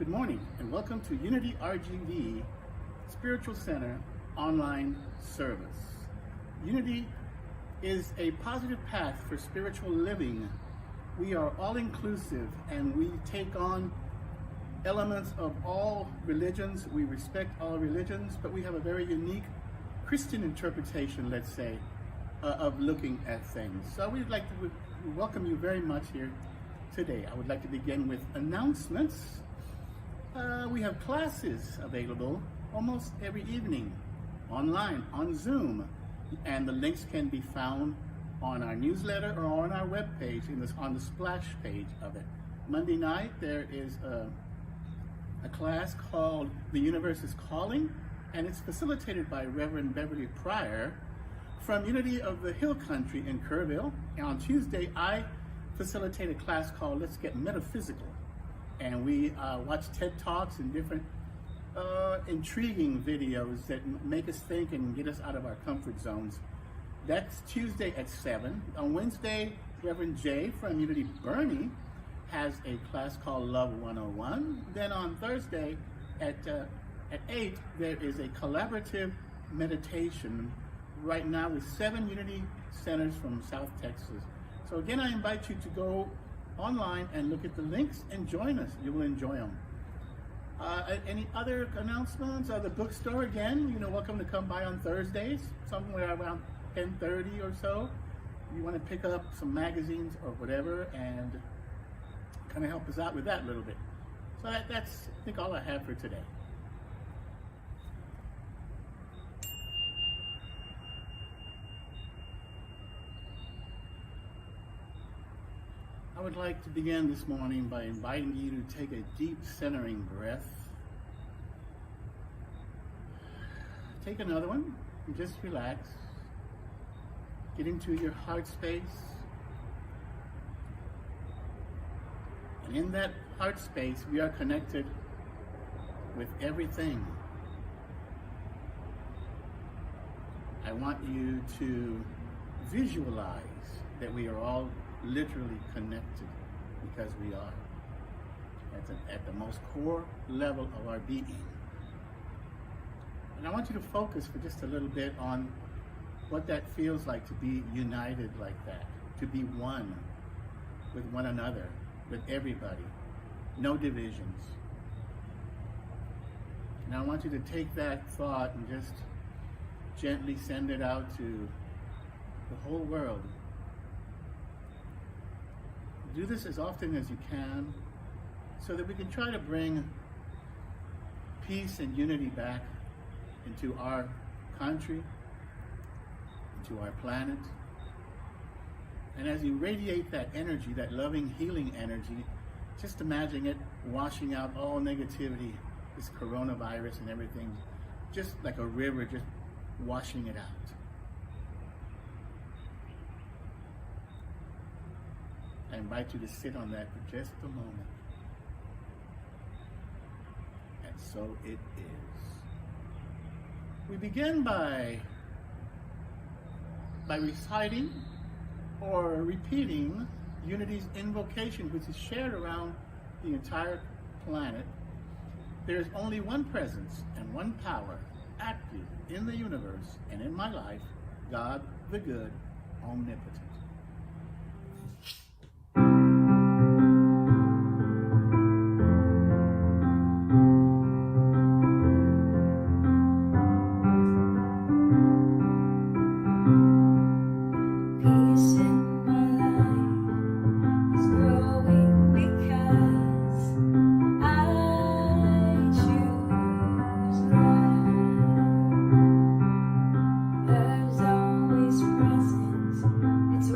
Good morning and welcome to Unity RGV Spiritual Center online service. Unity is a positive path for spiritual living. We are all inclusive and we take on elements of all religions. We respect all religions, but we have a very unique Christian interpretation, let's say, of looking at things. So we'd like to welcome you very much here today. I would like to begin with announcements. We have classes available almost every evening online on Zoom, and the links can be found on our newsletter or on our webpage on the splash page of it. Monday night there is a class called The Universe is Calling, and it's facilitated by Reverend Beverly Pryor from Unity of the Hill Country in Kerrville. And on Tuesday I facilitate a class called Let's Get Metaphysical, and we watch TED Talks and different intriguing videos that make us think and get us out of our comfort zones. That's Tuesday at 7. On Wednesday, Reverend Jay from Unity Bernie has a class called Love 101. Then on Thursday at 8, there is a collaborative meditation right now with 7 Unity centers from South Texas. So again, I invite you to go online and look at the links and join us. You will enjoy them. Any other announcements? The bookstore, again, welcome to come by on Thursdays, somewhere around 10:30 or so. You want to pick up some magazines or whatever and kind of help us out with that a little bit. So that's, I think, all I have for today. I would like to begin this morning by inviting you to take a deep centering breath. Take another one and just relax. Get into your heart space. And in that heart space, we are connected with everything. I want you to visualize that we are all literally connected, because we are at the most core level of our being. And I want you to focus for just a little bit on what that feels like to be united like that, to be one with one another, with everybody, no divisions. And I want you to take that thought and just gently send it out to the whole world. Do this as often as you can so that we can try to bring peace and unity back into our country, into our planet. And as you radiate that energy, that loving, healing energy, just imagine it washing out all negativity, this coronavirus and everything, just like a river, just washing it out. I invite you to sit on that for just a moment. And so it is. We begin by reciting or repeating Unity's invocation, which is shared around the entire planet. There is only one presence and one power active in the universe and in my life, God the Good, Omnipotent. There's always presence. It's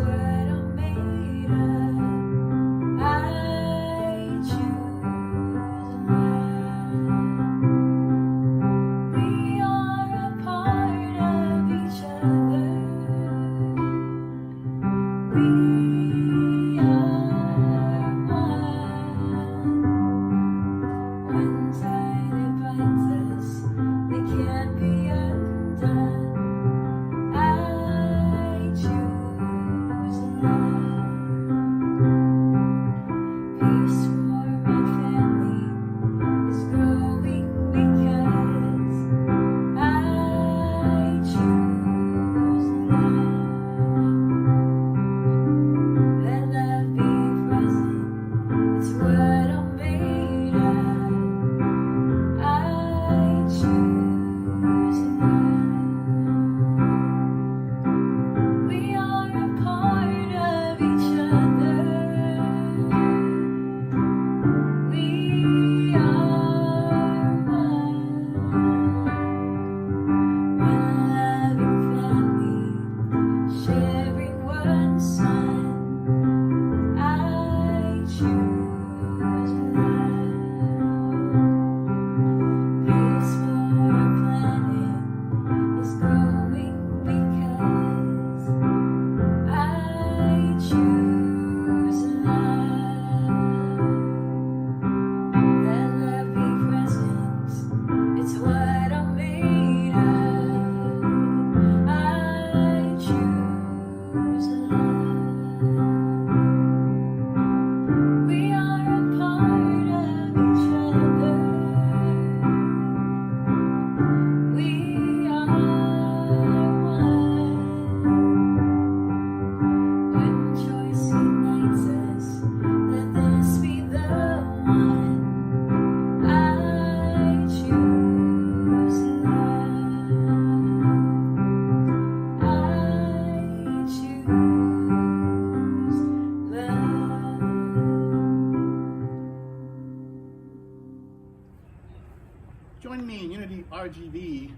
Join me in Unity RGV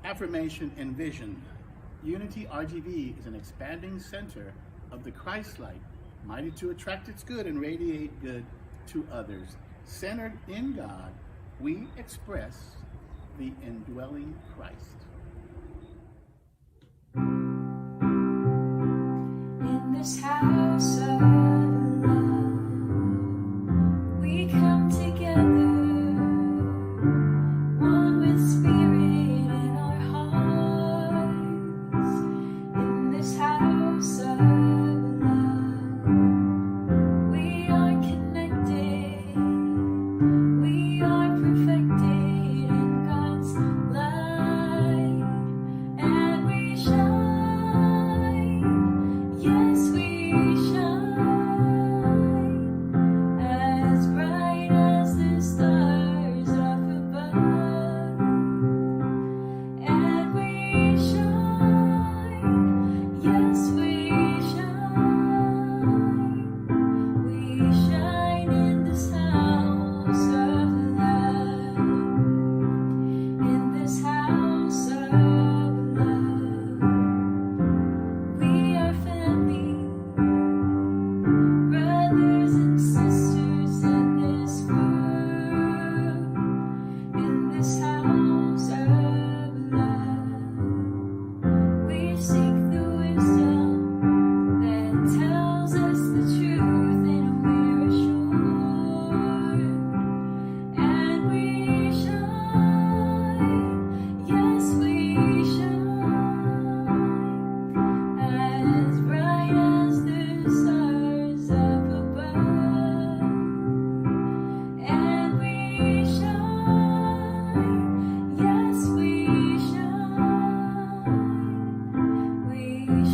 Affirmation and Vision. Unity RGV is an expanding center of the Christ light, mighty to attract its good and radiate good to others. Centered in God, we express the indwelling Christ. In this house of love, we come together, one with spirit in our hearts. In this house of love, we are connected, we are perfected in God's light, and we shine. Yes, we shine as bright as the stars up above, and we shine. Yes, we shine in this house of love, in this house of love. We are family, brothers and sisters in this world, in this house of love. We seek the wisdom that tells us the truth, and we're assured, and we shine. Yes, we shine as bright as the stars up above, and we shine. Yes, we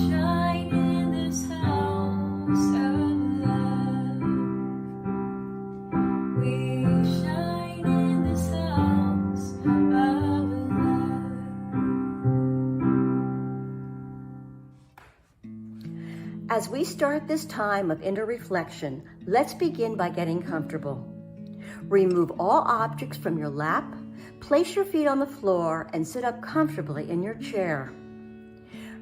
shine in this house of love. We shine in this house of love. As we start this time of inner reflection, let's begin by getting comfortable. Remove all objects from your lap, place your feet on the floor, and sit up comfortably in your chair.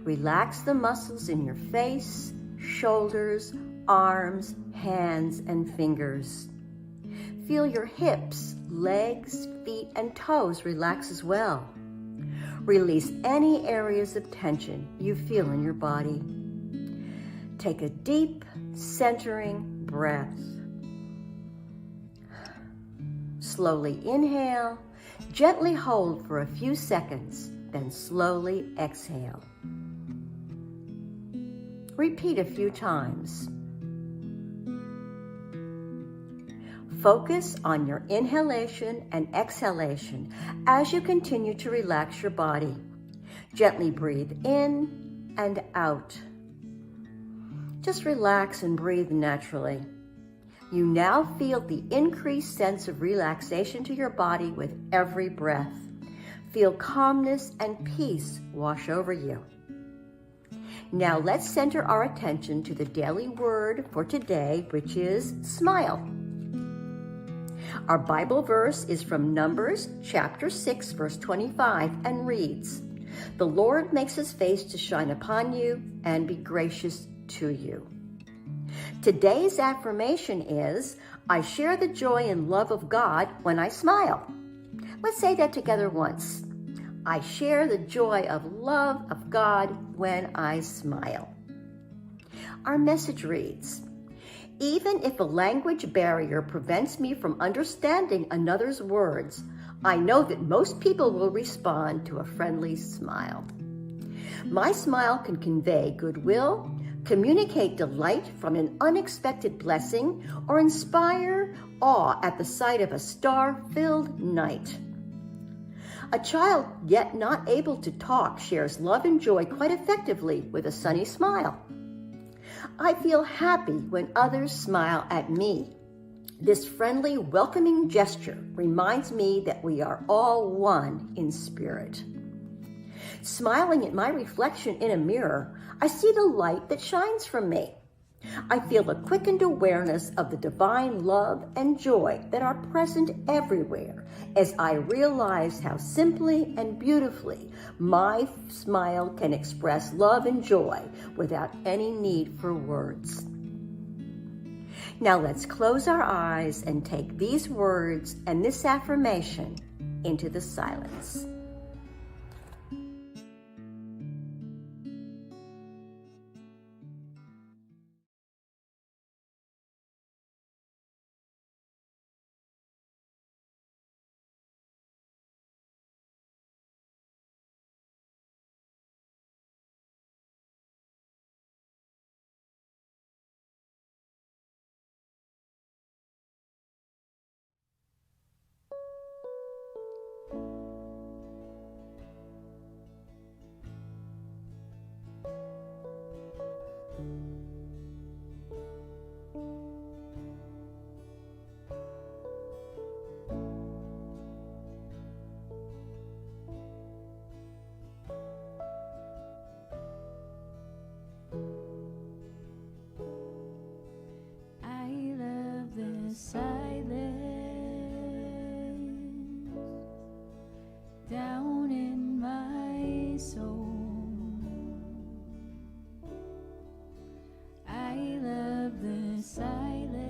Relax the muscles in your face, shoulders, arms, hands, and fingers. Feel your hips, legs, feet, and toes relax as well. Release any areas of tension you feel in your body. Take a deep, centering breath. Slowly inhale, gently hold for a few seconds, then slowly exhale. Repeat a few times. Focus on your inhalation and exhalation as you continue to relax your body. Gently breathe in and out. Just relax and breathe naturally. You now feel the increased sense of relaxation to your body with every breath. Feel calmness and peace wash over you. Now let's center our attention to the daily word for today, which is smile. Our Bible verse is from Numbers chapter 6, verse 25, and reads, "The Lord makes his face to shine upon you and be gracious to you." Today's affirmation is, I share the joy and love of God when I smile. Let's say that together once. I share the joy of love of God when I smile. Our message reads, even if a language barrier prevents me from understanding another's words, I know that most people will respond to a friendly smile. My smile can convey goodwill, communicate delight from an unexpected blessing, or inspire awe at the sight of a star-filled night. A child yet not able to talk shares love and joy quite effectively with a sunny smile. I feel happy when others smile at me. This friendly, welcoming gesture reminds me that we are all one in spirit. Smiling at my reflection in a mirror, I see the light that shines from me. I feel a quickened awareness of the divine love and joy that are present everywhere as I realize how simply and beautifully my smile can express love and joy without any need for words. Now let's close our eyes and take these words and this affirmation into the silence. I love the silence down in my soul. I love the silence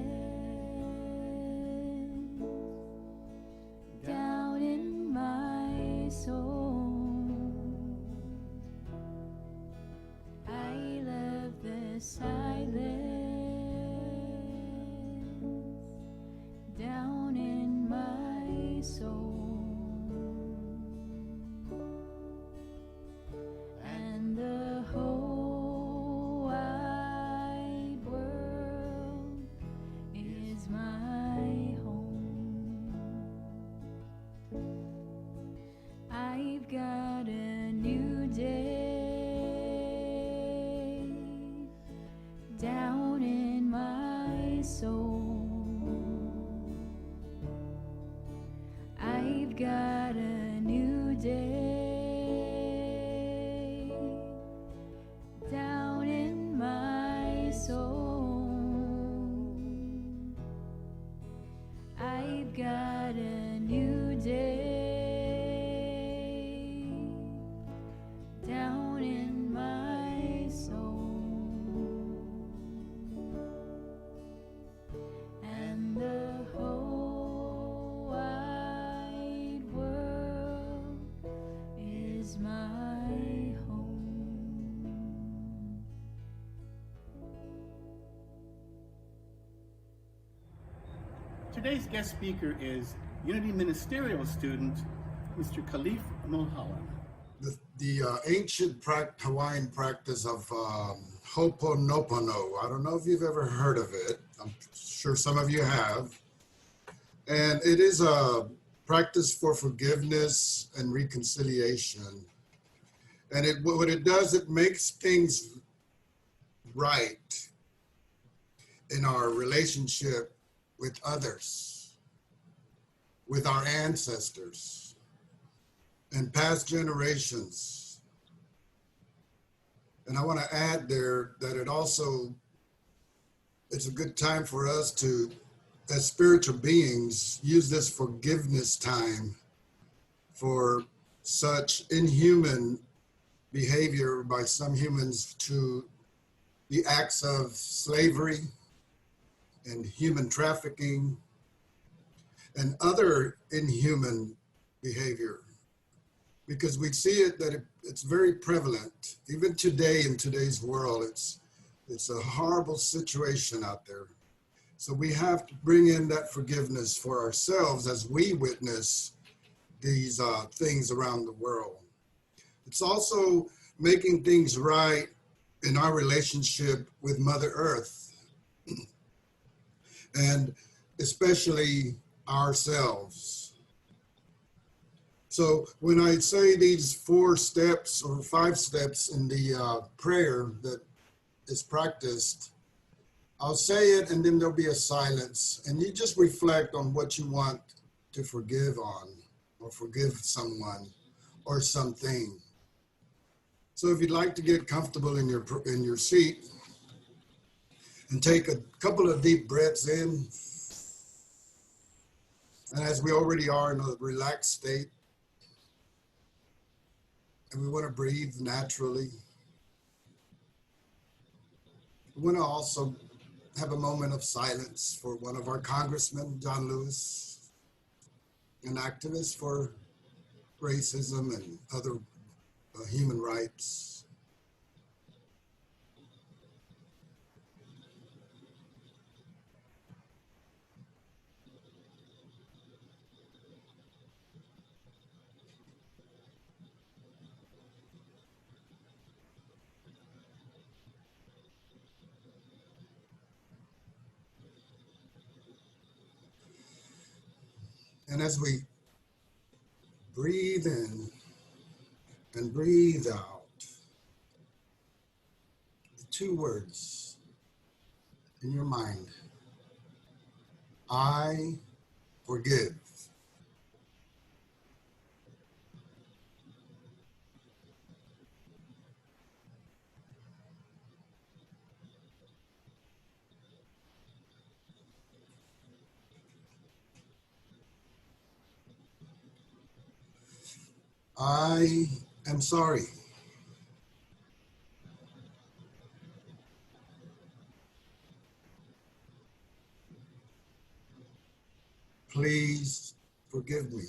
down in my soul. I love the silence down in my soul, and the whole wide world is my home. I've got a new day down in my soul. I've got a new day down in my soul. I've got a new day down in my soul, and the whole wide world is my home. Today's guest speaker is Unity Ministerial student, Mr. Khalif Mulholland. The ancient Hawaiian practice of Ho'oponopono. I don't know if you've ever heard of it. I'm sure some of you have. And it is a practice for forgiveness and reconciliation. And what it does, it makes things right in our relationship with others, with our ancestors, and past generations. And I want to add there that it's a good time for us to, as spiritual beings, use this forgiveness time for such inhuman behavior by some humans to the acts of slavery and human trafficking and other inhuman behavior. Because we see it that it's very prevalent. Even today in today's world, it's a horrible situation out there. So we have to bring in that forgiveness for ourselves as we witness these things around the world. It's also making things right in our relationship with Mother Earth, and especially ourselves. So when I say these 4 steps or 5 steps in the prayer that is practiced, I'll say it and then there'll be a silence, and you just reflect on what you want to forgive on, or forgive someone or something. So if you'd like to get comfortable in your seat, And take a couple of deep breaths in. And as we already are in a relaxed state, and we want to breathe naturally, we want to also have a moment of silence for one of our congressmen, John Lewis, an activist for racism and other human rights. And as we breathe in and breathe out, the two words in your mind, I forgive. I am sorry. Please forgive me.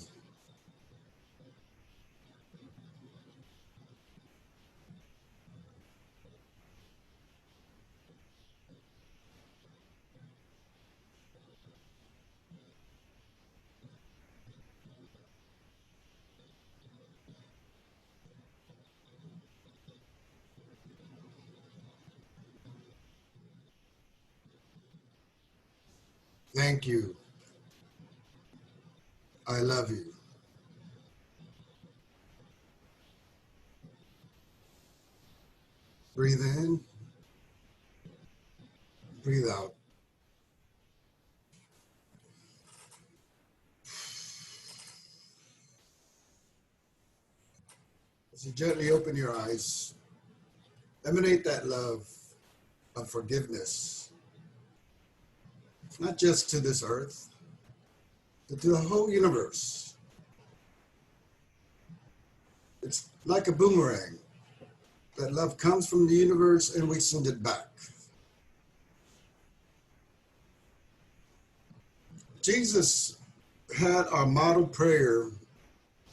Thank you. I love you. Breathe in, breathe out. As you gently open your eyes, emanate that love of forgiveness, not just to this earth, but to the whole universe. It's like a boomerang. That love comes from the universe and we send it back. Jesus had our model prayer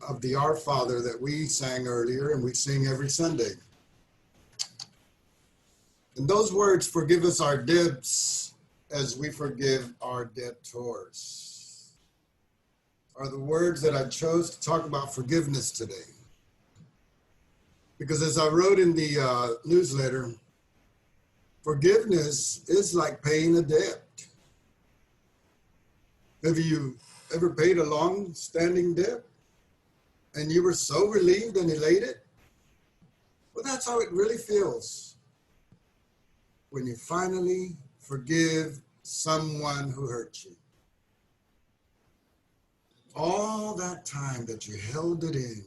of the Our Father that we sang earlier and we sing every Sunday. And those words, forgive us our debts as we forgive our debtors, are the words that I chose to talk about forgiveness today. Because as I wrote in the newsletter, forgiveness is like paying a debt. Have you ever paid a long-standing debt and you were so relieved and elated? Well, that's how it really feels when you finally forgive someone who hurt you. All that time that you held it in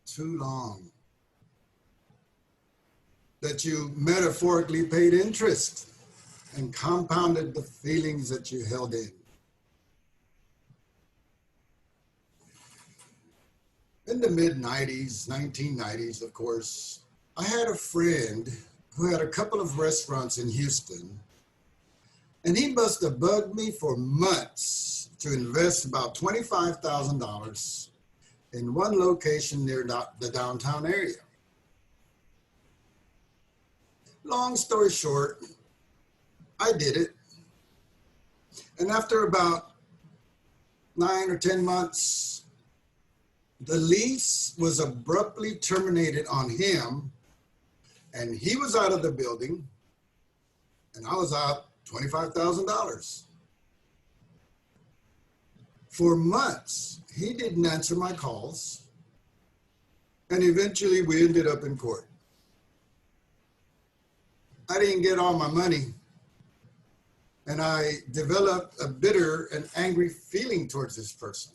too long, that you metaphorically paid interest and compounded the feelings that you held in. In the mid-90s, 1990s, of course, I had a friend who had a couple of restaurants in Houston, and he must have bugged me for months to invest about $25,000 in one location near the downtown area. Long story short, I did it. And after about 9 or 10 months, the lease was abruptly terminated on him, and he was out of the building, and I was out $25,000. For months, he didn't answer my calls, and eventually we ended up in court. I didn't get all my money, and I developed a bitter and angry feeling towards this person.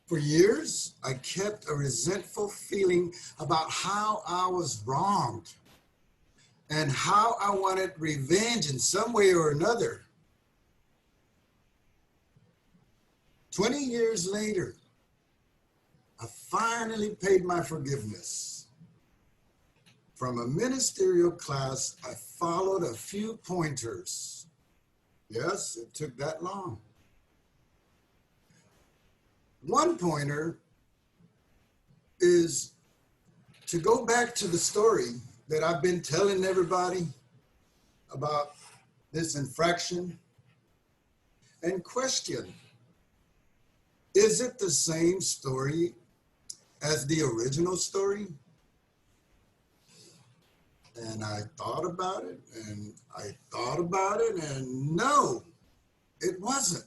For years, I kept a resentful feeling about how I was wronged and how I wanted revenge in some way or another. 20 years later, I finally paid my forgiveness. From a ministerial class, I followed a few pointers. Yes, it took that long. One pointer is to go back to the story that I've been telling everybody about this infraction and question, is it the same story as the original story? And I thought about it, and I thought about it, and no, it wasn't.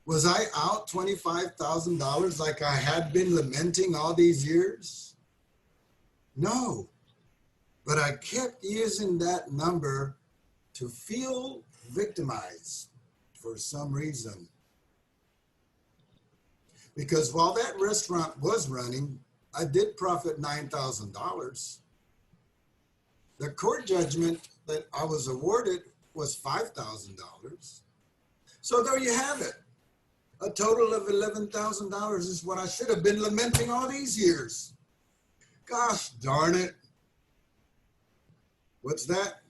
Was I out $25,000 like I had been lamenting all these years? No, but I kept using that number to feel victimized for some reason. Because while that restaurant was running, I did profit $9,000. The court judgment that I was awarded was $5,000. So there you have it. A total of $11,000 is what I should have been lamenting all these years. Gosh darn it. What's that?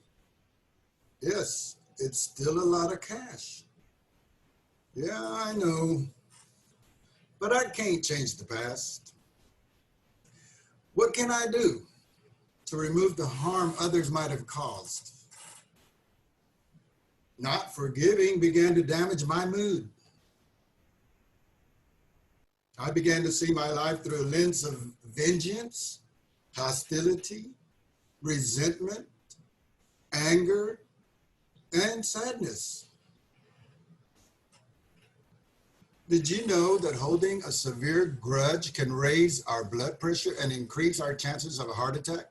Yes, it's still a lot of cash. Yeah, I know. But I can't change the past. What can I do to remove the harm others might have caused? Not forgiving began to damage my mood. I began to see my life through a lens of vengeance, hostility, resentment, anger, and sadness. Did you know that holding a severe grudge can raise our blood pressure and increase our chances of a heart attack?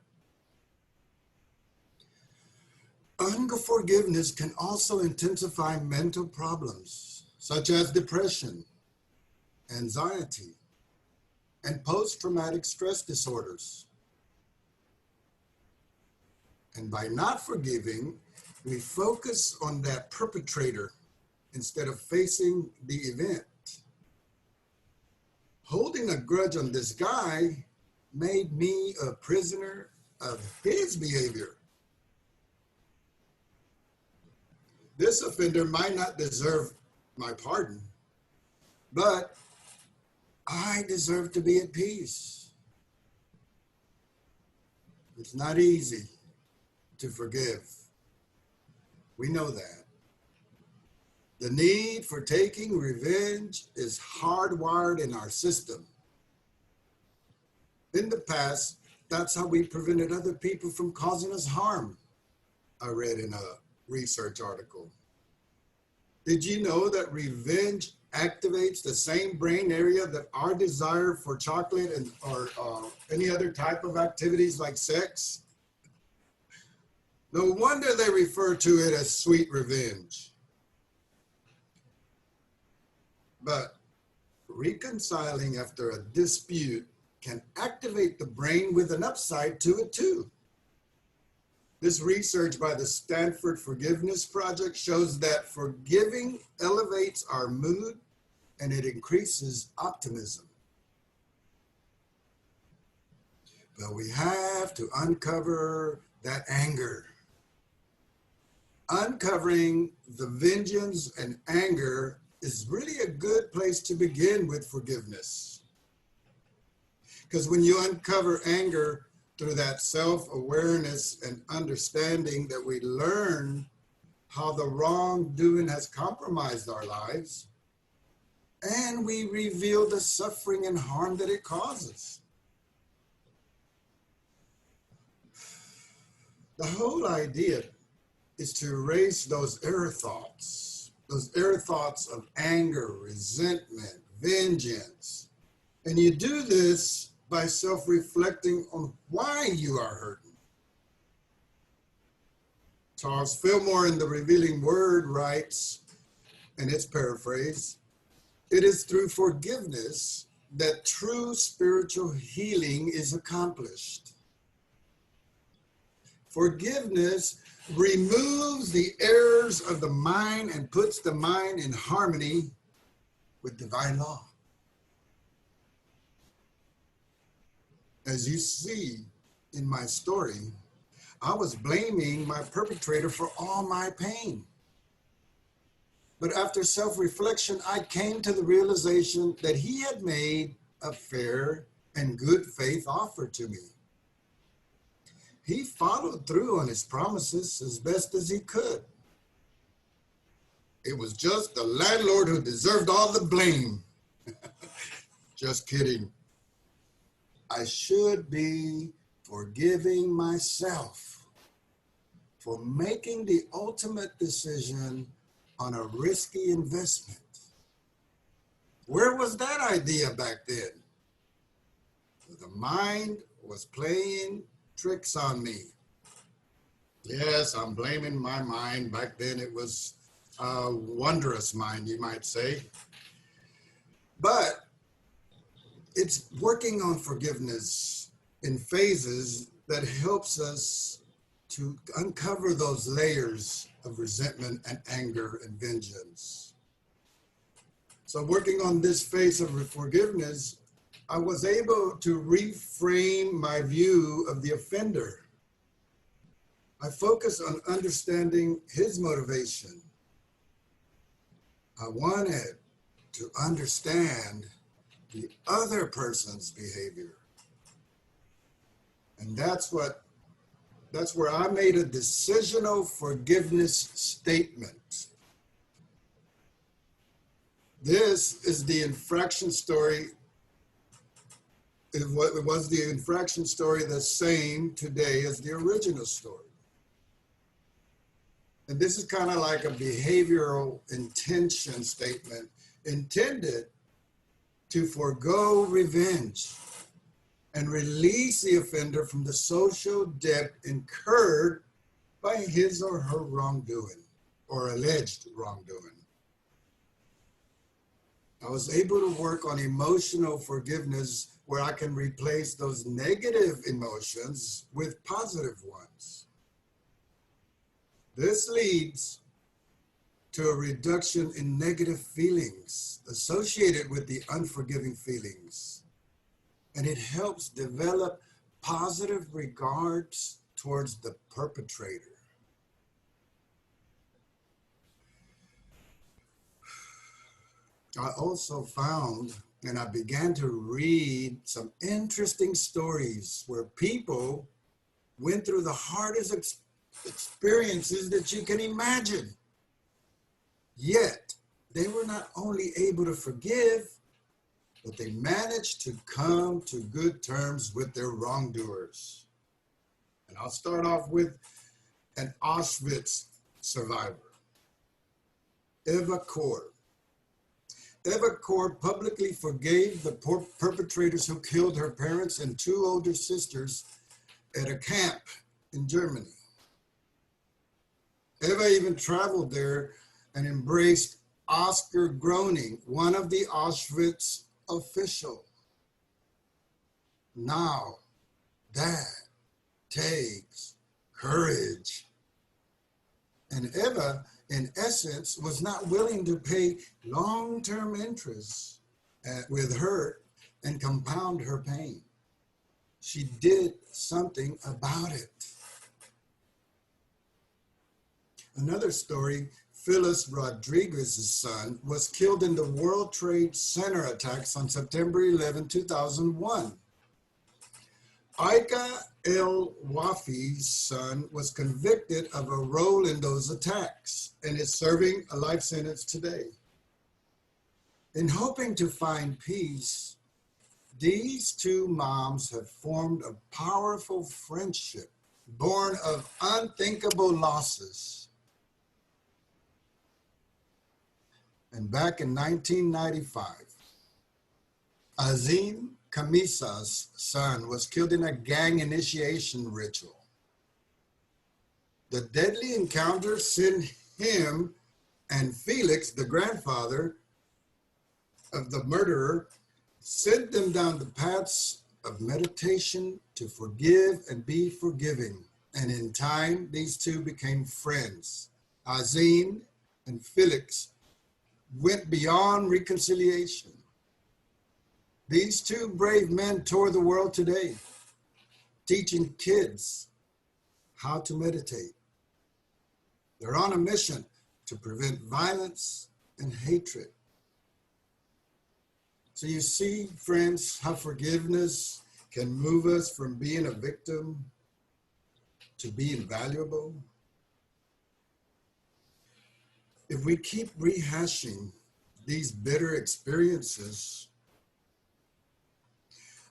Unforgiveness can also intensify mental problems such as depression, anxiety, and post-traumatic stress disorders. And by not forgiving, we focus on that perpetrator instead of facing the event. Holding a grudge on this guy made me a prisoner of his behavior. This offender might not deserve my pardon, but I deserve to be at peace. It's not easy to forgive. We know that. The need for taking revenge is hardwired in our system. In the past, that's how we prevented other people from causing us harm, I read in a research article. Did you know that revenge activates the same brain area that our desire for chocolate and or any other type of activities like sex? No wonder they refer to it as sweet revenge. But reconciling after a dispute can activate the brain with an upside to it too. This research by the Stanford Forgiveness Project shows that forgiving elevates our mood and it increases optimism. But we have to uncover that anger. Uncovering the vengeance and anger is really a good place to begin with forgiveness. Because when you uncover anger through that self-awareness and understanding that we learn how the wrongdoing has compromised our lives, and we reveal the suffering and harm that it causes. The whole idea is to erase those error thoughts of anger, resentment, vengeance. And you do this by self-reflecting on why you are hurting. Charles Fillmore in The Revealing Word writes, and it's paraphrased, "It is through forgiveness that true spiritual healing is accomplished." Forgiveness removes the errors of the mind and puts the mind in harmony with divine law. As you see in my story, I was blaming my perpetrator for all my pain. But after self-reflection, I came to the realization that he had made a fair and good faith offer to me. He followed through on his promises as best as he could. It was just the landlord who deserved all the blame. Just kidding. I should be forgiving myself for making the ultimate decision on a risky investment. Where was that idea back then? The mind was playing tricks on me. Yes, I'm blaming my mind. Back then it was a wondrous mind, you might say. But it's working on forgiveness in phases that helps us to uncover those layers of resentment and anger and vengeance. So working on this phase of forgiveness, I was able to reframe my view of the offender. I focused on understanding his motivation. I wanted to understand the other person's behavior. And that's where I made a decisional forgiveness statement. This is the infraction story. It was the infraction story the same today as the original story. And this is kind of like a behavioral intention statement intended to forego revenge and release the offender from the social debt incurred by his or her wrongdoing or alleged wrongdoing. I was able to work on emotional forgiveness where I can replace those negative emotions with positive ones. This leads to a reduction in negative feelings associated with the unforgiving feelings. And it helps develop positive regards towards the perpetrator. I also found, and I began to read some interesting stories where people went through the hardest experiences that you can imagine. Yet, they were not only able to forgive, but they managed to come to good terms with their wrongdoers. And I'll start off with an Auschwitz survivor, Eva Kor. Eva Kor publicly forgave the perpetrators who killed her parents and two older sisters at a camp in Germany. Eva even traveled there and embraced Oscar Groening, one of the Auschwitz officials. Now, that takes courage. And Eva, in essence, was not willing to pay long-term interest with her and compound her pain. She did something about it. Another story, Phyllis Rodriguez's son was killed in the World Trade Center attacks on September 11, 2001. Aika El-Wafi's son was convicted of a role in those attacks and is serving a life sentence today. In hoping to find peace, these two moms have formed a powerful friendship born of unthinkable losses. And back in 1995, Azim Kamisa's son was killed in a gang initiation ritual. The deadly encounter sent him and Felix, the grandfather of the murderer, sent them down the paths of meditation to forgive and be forgiving. And in time, these two became friends. Azim and Felix went beyond reconciliation. These two brave men tour the world today, teaching kids how to meditate. They're on a mission to prevent violence and hatred. So you see, friends, how forgiveness can move us from being a victim to being valuable. If we keep rehashing these bitter experiences,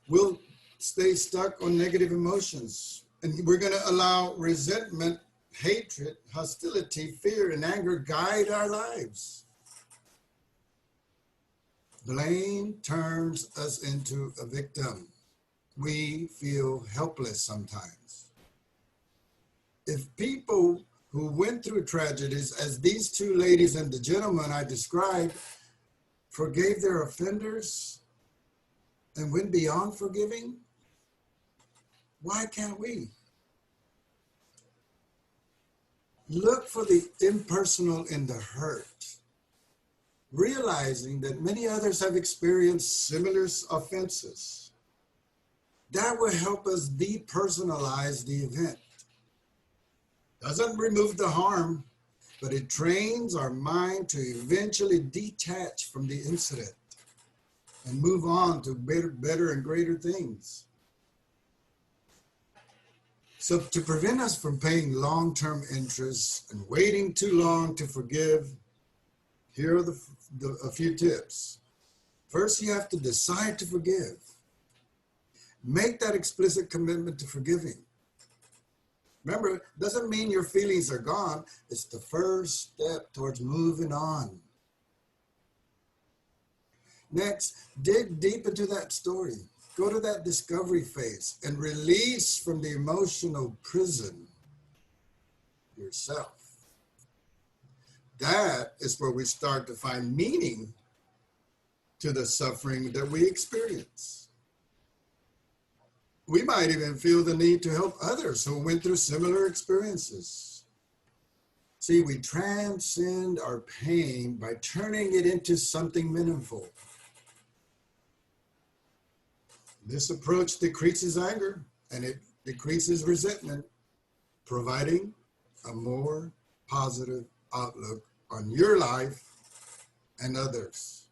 we'll stay stuck on negative emotions. And we're going to allow resentment, hatred, hostility, fear, and anger guide our lives. Blame turns us into a victim. We feel helpless sometimes. If people who went through tragedies, as these two ladies and the gentleman I described, forgave their offenders and went beyond forgiving, why can't we? Look for the impersonal in the hurt, realizing that many others have experienced similar offenses. That will help us depersonalize the event. Doesn't remove the harm, but it trains our mind to eventually detach from the incident and move on to better and greater things. So to prevent us from paying long-term interest and waiting too long to forgive, here are a few tips. First, you have to decide to forgive. Make that explicit commitment to forgiving. Remember, it doesn't mean your feelings are gone. It's the first step towards moving on. Next, dig deep into that story. Go to that discovery phase and release from the emotional prison yourself. That is where we start to find meaning to the suffering that we experience. We might even feel the need to help others who went through similar experiences. See, we transcend our pain by turning it into something meaningful. This approach decreases anger and it decreases resentment, providing a more positive outlook on your life and others.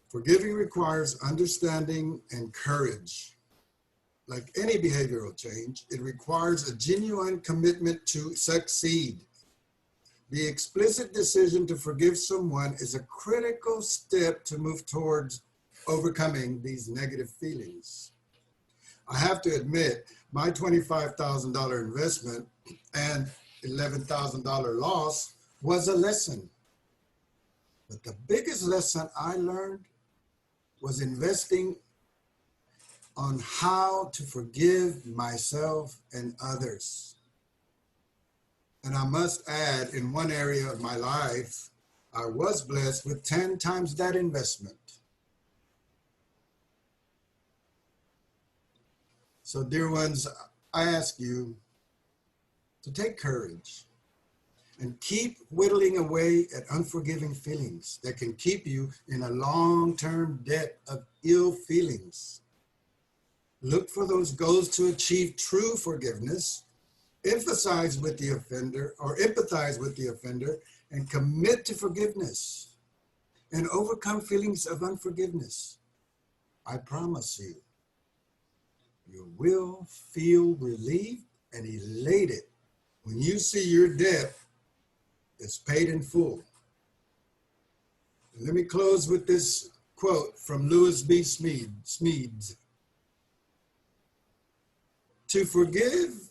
Forgiving requires understanding and courage. Like any behavioral change, it requires a genuine commitment to succeed. The explicit decision to forgive someone is a critical step to move towards overcoming these negative feelings. I have to admit, my $25,000 investment and $11,000 loss was a lesson. But the biggest lesson I learned was investing on how to forgive myself and others. And I must add, in one area of my life, I was blessed with 10 times that investment. So, dear ones, I ask you to take courage and keep whittling away at unforgiving feelings that can keep you in a long-term debt of ill feelings. Look for those goals to achieve true forgiveness, empathize with the offender, and commit to forgiveness and overcome feelings of unforgiveness. I promise you, you will feel relieved and elated when you see your debt is paid in full. Let me close with this quote from Lewis B. Smedes. To forgive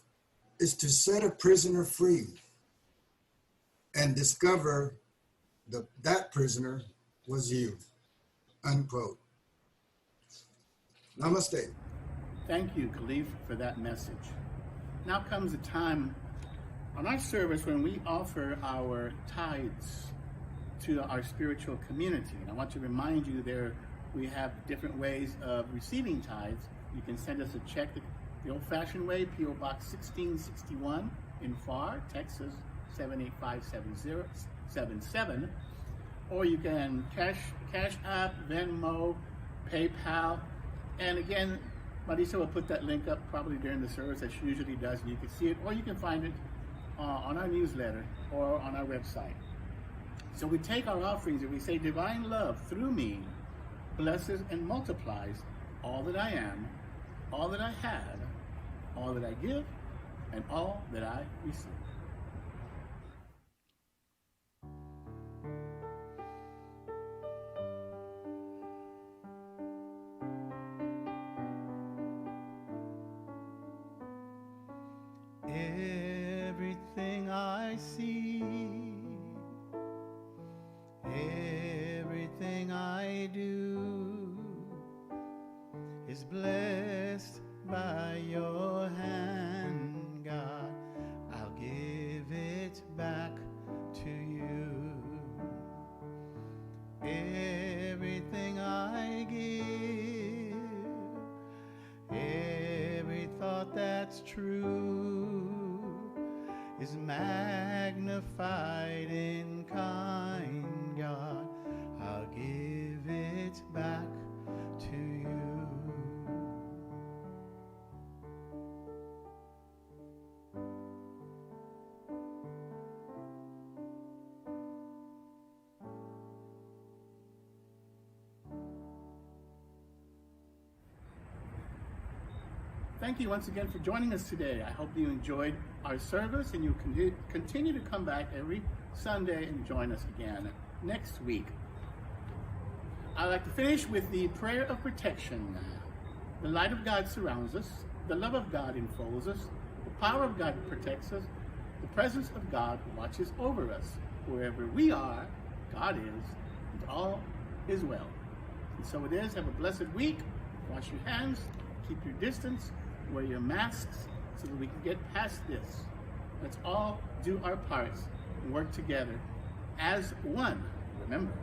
is to set a prisoner free and discover that prisoner was you, unquote. Namaste. Thank you, Khalif, for that message. Now comes a time on our service when we offer our tithes to our spiritual community. And I want to remind you we have different ways of receiving tithes. You can send us a check the old-fashioned way, P.O. Box 1661 in Pharr, Texas 78577, or you can Cash App, Venmo, PayPal, and again, Marisa will put that link up probably during the service, as she usually does, and you can see it, or you can find it on our newsletter or on our website. So we take our offerings and we say, divine love through me blesses and multiplies all that I am, all that I have, all that I give, and all that I receive. Everything I see, everything I do is blessed by your hand, God. I'll give it back to you. Everything I give, every thought that's true is magnified in kind, God. I'll give it back to you. Thank you once again for joining us today. I hope you enjoyed our service and you continue to come back every Sunday and join us again next week. I'd like to finish with the prayer of protection. The light of God surrounds us. The love of God enfolds us. The power of God protects us. The presence of God watches over us. Wherever we are, God is, and all is well. And so it is. Have a blessed week. Wash your hands. Keep your distance. Wear your masks so that we can get past this. Let's all do our parts and work together as one. Remember,